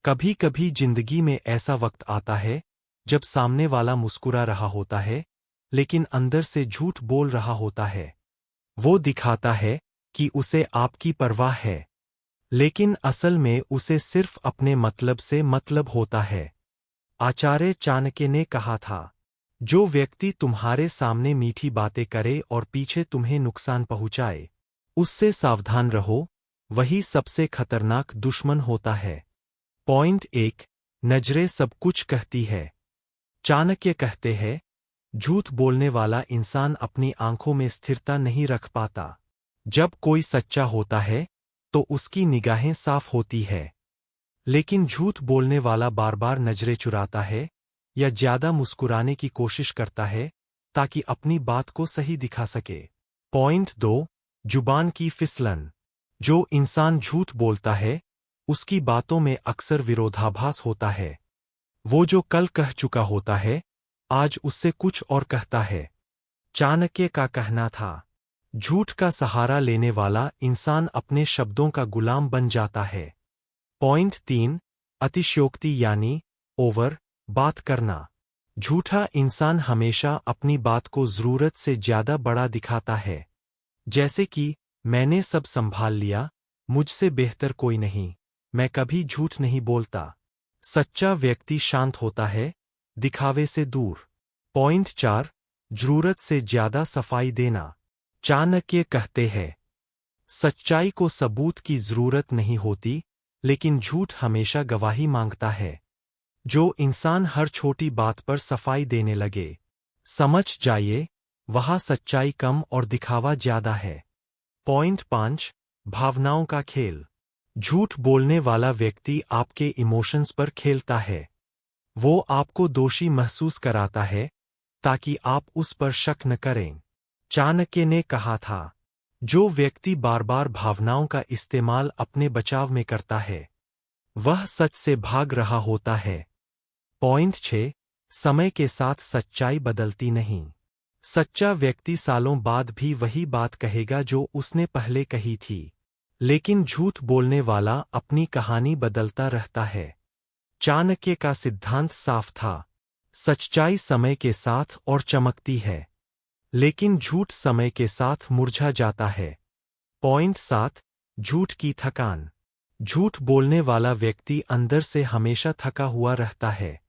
कभी कभी जिंदगी में ऐसा वक्त आता है जब सामने वाला मुस्कुरा रहा होता है, लेकिन अंदर से झूठ बोल रहा होता है। वो दिखाता है कि उसे आपकी परवाह है, लेकिन असल में उसे सिर्फ अपने मतलब से मतलब होता है। आचार्य चाणक्य ने कहा था, जो व्यक्ति तुम्हारे सामने मीठी बातें करे और पीछे तुम्हें नुकसान पहुंचाए, उससे सावधान रहो, वही सबसे खतरनाक दुश्मन होता है। पॉइंट 1। नजरें सब कुछ कहती है। चाणक्य कहते हैं, झूठ बोलने वाला इंसान अपनी आंखों में स्थिरता नहीं रख पाता। जब कोई सच्चा होता है तो उसकी निगाहें साफ होती है, लेकिन झूठ बोलने वाला बार बार नजरें चुराता है या ज्यादा मुस्कुराने की कोशिश करता है ताकि अपनी बात को सही दिखा सके। पॉइंट 2। जुबान की फिसलन। जो इंसान झूठ बोलता है उसकी बातों में अक्सर विरोधाभास होता है। वो जो कल कह चुका होता है, आज उससे कुछ और कहता है। चाणक्य का कहना था, झूठ का सहारा लेने वाला इंसान अपने शब्दों का गुलाम बन जाता है। पॉइंट 3। अतिशयोक्ति यानी ओवर बात करना। झूठा इंसान हमेशा अपनी बात को जरूरत से ज्यादा बड़ा दिखाता है। जैसे कि, मैंने सब संभाल लिया, मुझसे बेहतर कोई नहीं, मैं कभी झूठ नहीं बोलता। सच्चा व्यक्ति शांत होता है, दिखावे से दूर। पॉइंट 4। जरूरत से ज्यादा सफाई देना। चाणक्य कहते हैं, सच्चाई को सबूत की जरूरत नहीं होती, लेकिन झूठ हमेशा गवाही मांगता है। जो इंसान हर छोटी बात पर सफाई देने लगे, समझ जाइए, वहाँ सच्चाई कम और दिखावा ज्यादा है। पॉइंट 5। भावनाओं का खेल। झूठ बोलने वाला व्यक्ति आपके इमोशंस पर खेलता है। वो आपको दोषी महसूस कराता है ताकि आप उस पर शक न करें। चाणक्य ने कहा था, जो व्यक्ति बार बार भावनाओं का इस्तेमाल अपने बचाव में करता है, वह सच से भाग रहा होता है। पॉइंट 6। समय के साथ सच्चाई बदलती नहीं। सच्चा व्यक्ति सालों बाद भी वही बात कहेगा जो उसने पहले कही थी, लेकिन झूठ बोलने वाला अपनी कहानी बदलता रहता है। चाणक्य का सिद्धांत साफ था, सच्चाई समय के साथ और चमकती है, लेकिन झूठ समय के साथ मुरझा जाता है। पॉइंट 7। झूठ की थकान। झूठ बोलने वाला व्यक्ति अंदर से हमेशा थका हुआ रहता है,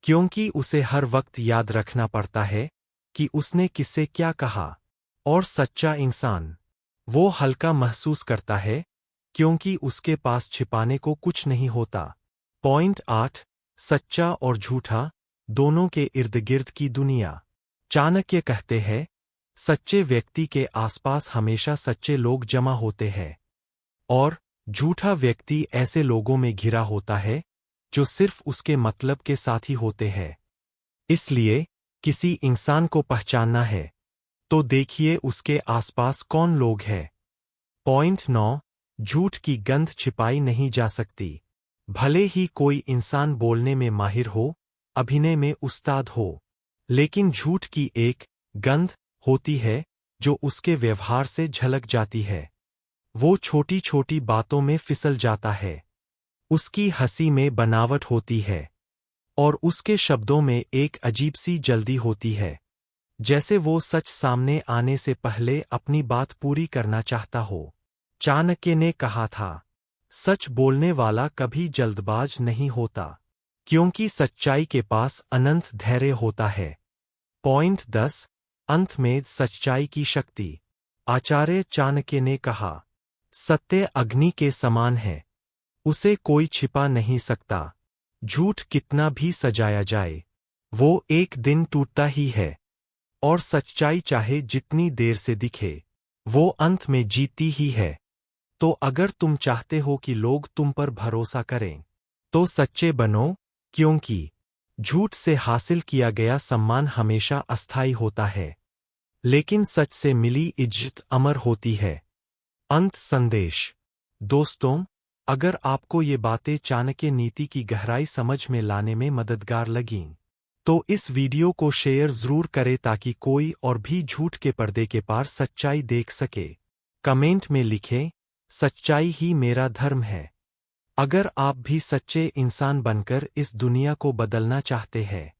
क्योंकि उसे हर वक्त याद रखना पड़ता है कि उसने किससे क्या कहा। और सच्चा इंसान, वो हल्का महसूस करता है, क्योंकि उसके पास छिपाने को कुछ नहीं होता। पॉइंट 8। सच्चा और झूठा दोनों के इर्द गिर्द की दुनिया। चाणक्य कहते हैं, सच्चे व्यक्ति के आसपास हमेशा सच्चे लोग जमा होते हैं, और झूठा व्यक्ति ऐसे लोगों में घिरा होता है जो सिर्फ उसके मतलब के साथी होते हैं। इसलिए, किसी इंसान को पहचानना है तो देखिए उसके आसपास कौन लोग हैं। पॉइंट 9। झूठ की गंध छिपाई नहीं जा सकती। भले ही कोई इंसान बोलने में माहिर हो, अभिनय में उस्ताद हो, लेकिन झूठ की एक गंध होती है जो उसके व्यवहार से झलक जाती है। वो छोटी छोटी बातों में फिसल जाता है, उसकी हंसी में बनावट होती है, और उसके शब्दों में एक अजीब सी जल्दी होती है, जैसे वो सच सामने आने से पहले अपनी बात पूरी करना चाहता हो। चाणक्य ने कहा था, सच बोलने वाला कभी जल्दबाज नहीं होता, क्योंकि सच्चाई के पास अनंत धैर्य होता है। पॉइंट 10। अंत में सच्चाई की शक्ति। आचार्य चाणक्य ने कहा, सत्य अग्नि के समान है, उसे कोई छिपा नहीं सकता। झूठ कितना भी सजाया जाए, वो एक दिन टूटता ही है, और सच्चाई चाहे जितनी देर से दिखे, वो अंत में जीती ही है। तो अगर तुम चाहते हो कि लोग तुम पर भरोसा करें, तो सच्चे बनो, क्योंकि झूठ से हासिल किया गया सम्मान हमेशा अस्थायी होता है, लेकिन सच से मिली इज्जत अमर होती है। अंत संदेश। दोस्तों, अगर आपको ये बातें चाणक्य नीति की गहराई समझ में लाने में मददगार लगीं, तो इस वीडियो को शेयर जरूर करें ताकि कोई और भी झूठ के पर्दे के पार सच्चाई देख सके। कमेंट में लिखें, सच्चाई ही मेरा धर्म है। अगर आप भी सच्चे इंसान बनकर इस दुनिया को बदलना चाहते हैं